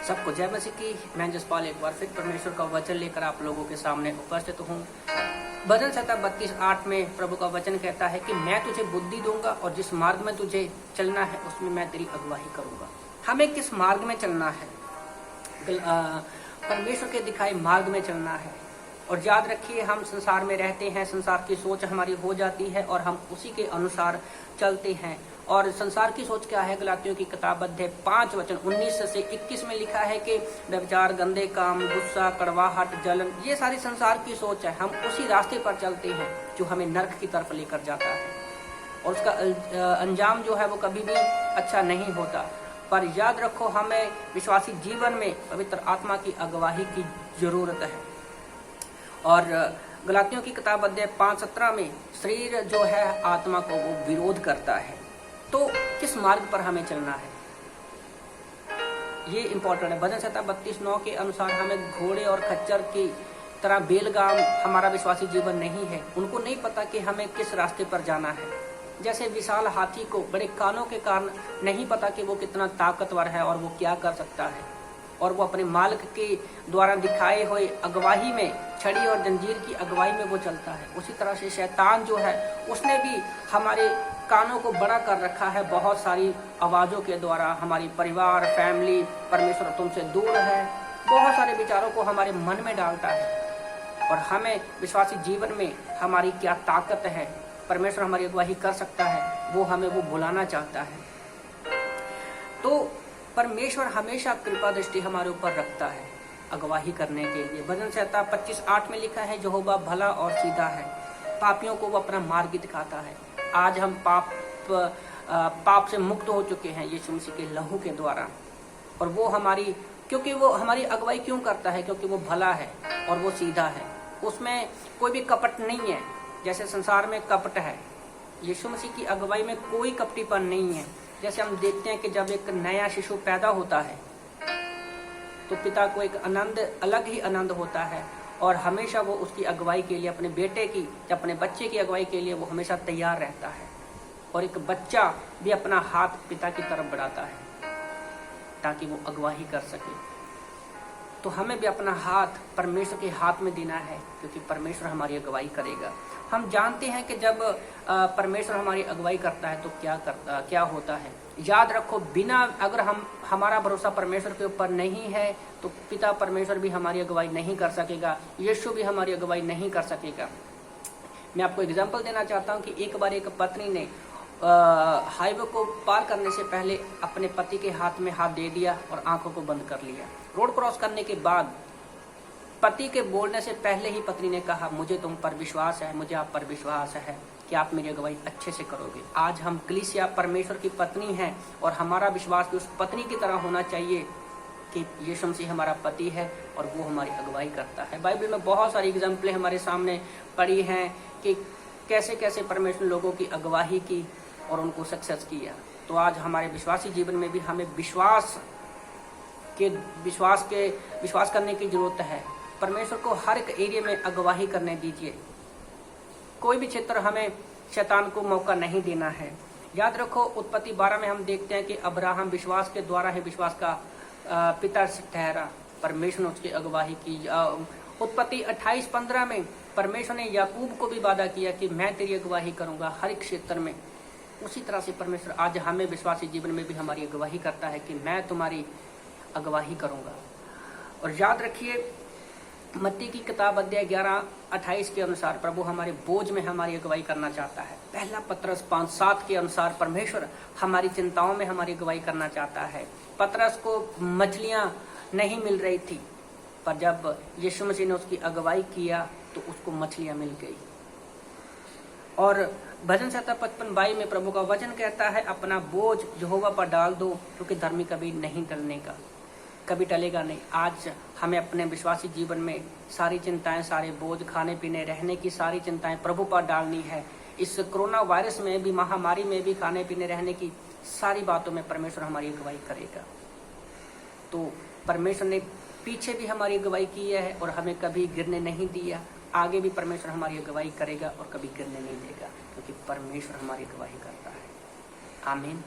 सबको जय मसीह की। मैं जसपाल एक बार फिर परमेश्वर का वचन लेकर आप लोगों के सामने उपस्थित हूँ। भजन संहिता 32:8 में प्रभु का वचन कहता है कि मैं तुझे बुद्धि दूंगा और जिस मार्ग में तुझे चलना है उसमें मैं तेरी अगुवाई करूंगा। हमें किस मार्ग में चलना है? परमेश्वर के दिखाए मार्ग में चलना है। और याद रखिए, हम संसार में रहते हैं, संसार की सोच हमारी हो जाती है और हम उसी के अनुसार चलते हैं। और संसार की सोच क्या है? गलातियों की किताब अध्याय 5 वचन 19 से 21 में लिखा है कि व्यभिचार, गंदे काम, गुस्सा, कड़वाहट, जलन, ये सारी संसार की सोच है। हम उसी रास्ते पर चलते हैं जो हमें नरक की तरफ लेकर जाता है और उसका अंजाम जो है वो कभी भी अच्छा नहीं होता। पर याद रखो, हमें विश्वासी जीवन में पवित्र आत्मा की अगुवाई की जरूरत है। और गलातियों की किताब अध्याय 5:17 में शरीर जो है आत्मा को वो विरोध करता है। तो किस मार्ग पर हमें चलना है, ये इंपॉर्टेंट है। भजन संहिता 32:9 के अनुसार हमें घोड़े और खच्चर की तरह बेलगाम हमारा विश्वासी जीवन नहीं है। उनको नहीं पता कि हमें किस रास्ते पर जाना है। जैसे विशाल हाथी को बड़े कानों के कारण नहीं पता कि वो कितना ताकतवर है और वो क्या कर सकता है, और वो अपने मालिक के द्वारा दिखाए हुए अगुवाई में, छड़ी और जंजीर की अगुवाई में वो चलता है। उसी तरह से शैतान जो है उसने भी हमारे कानों को बड़ा कर रखा है बहुत सारी आवाज़ों के द्वारा। हमारी परिवार, फैमिली, परमेश्वर तुमसे दूर है, बहुत सारे विचारों को हमारे मन में डालता है। और हमें विश्वासी जीवन में हमारी क्या ताकत है, परमेश्वर हमारी अगुवाई कर सकता है, वो हमें वो भुलाना चाहता है। तो परमेश्वर हमेशा कृपा दृष्टि हमारे ऊपर रखता है अगुवाई करने के लिए। भजन संहिता 25:8 में लिखा है, यहोवा भला और सीधा है, पापियों को वो अपना मार्ग दिखाता है। आज हम पाप से मुक्त हो चुके हैं यीशु मसीह के लहू के द्वारा। और वो क्योंकि वो हमारी अगुवाई क्यों करता है? क्योंकि वो भला है और वो सीधा है। उसमें कोई भी कपट नहीं है, जैसे संसार में कपट है। यीशु मसीह की अगुवाई में कोई कपटीपन नहीं है। जैसे हम देखते हैं कि जब एक नया शिशु पैदा होता है तो पिता को एक आनंद, अलग ही आनंद होता है, और हमेशा वो उसकी अगुवाई के लिए, अपने बेटे की, अपने बच्चे की अगुवाई के लिए वो हमेशा तैयार रहता है। और एक बच्चा भी अपना हाथ पिता की तरफ बढ़ाता है ताकि वो अगुवाई कर सके। तो हमें भी अपना हाथ परमेश्वर के हाथ में देना है, क्योंकि परमेश्वर हमारी अगुवाई करेगा। हम जानते हैं कि जब परमेश्वर हमारी अगुवाई करता है तो क्या होता है। याद रखो, अगर हमारा भरोसा परमेश्वर के ऊपर नहीं है तो पिता परमेश्वर भी हमारी अगुवाई नहीं कर सकेगा, यीशु भी हमारी अगुवाई नहीं कर सकेगा। मैं आपको एग्जांपल देना चाहता हूँ कि एक बार एक पत्नी ने हाईवे को पार करने से पहले अपने पति के हाथ में हाथ दे दिया और आंखों को बंद कर लिया। रोड क्रॉस करने के बाद पति के बोलने से पहले ही पत्नी ने कहा, मुझे तुम पर विश्वास है, मुझे आप पर विश्वास है कि आप मेरी अगुवाई अच्छे से करोगे। आज हम कलीसिया परमेश्वर की पत्नी हैं और हमारा विश्वास भी उस पत्नी की तरह होना चाहिए कि यीशु मसीह हमारा पति है और वो हमारी अगुवाई करता है। बाइबल में बहुत सारी एग्जाम्पलें हमारे सामने पड़ी हैं कि कैसे कैसे परमेश्वर ने लोगों की अगुवाई की और उनको सक्सेस किया। तो आज हमारे विश्वासी जीवन में भी हमें विश्वास करने की जरूरत है। परमेश्वर को हर एक एरिया में अगुवाई करने दीजिए। कोई भी क्षेत्र हमें शैतान को मौका नहीं देना है। याद रखो, उत्पत्ति 12 में हम देखते हैं कि अब्राहम विश्वास के द्वारा ही विश्वास का पिता ठहरा। परमेश्वर ने उसकी अगुवाई की। उत्पत्ति 28:15 में परमेश्वर ने याकूब को भी वादा किया कि मैं तेरी अगुवाई करूंगा हर एक क्षेत्र में। उसी तरह से परमेश्वर आज हमें विश्वासी जीवन में भी हमारी अगुवाई करता है कि मैं तुम्हारी अगुवाई करूंगा। और याद रखिए, मत्ती की किताब अध्याय 11:28 के अनुसार प्रभु हमारे बोझ में हमारी अगुवाई करना चाहता है। पहला पतरस 5:7 के अनुसार परमेश्वर हमारी चिंताओं में हमारी अगुवाई करना चाहता है। पतरस को मछलियां नहीं मिल रही थी, पर जब यीशु मसीह ने उसकी अगुवाई किया तो उसको मछलियां मिल गई। और भजन संहिता 55:22 में प्रभु का वचन कहता है, अपना बोझ यहोवा पर डाल दो, क्योंकि धर्मी कभी नहीं टलेगा नहीं। आज हमें अपने विश्वासी जीवन में सारी चिंताएं, सारे बोझ, खाने पीने, रहने की सारी चिंताएं प्रभु पर डालनी है। इस कोरोना वायरस में भी, महामारी में भी, खाने पीने, रहने की सारी बातों में परमेश्वर हमारी अगुवाई करेगा। तो परमेश्वर ने पीछे भी हमारी अगुवाई की है और हमें कभी गिरने नहीं दिया। आगे भी परमेश्वर हमारी अगुवाई करेगा और कभी गिरने नहीं देगा, क्योंकि परमेश्वर हमारी अगुवाई करता है। आमीन।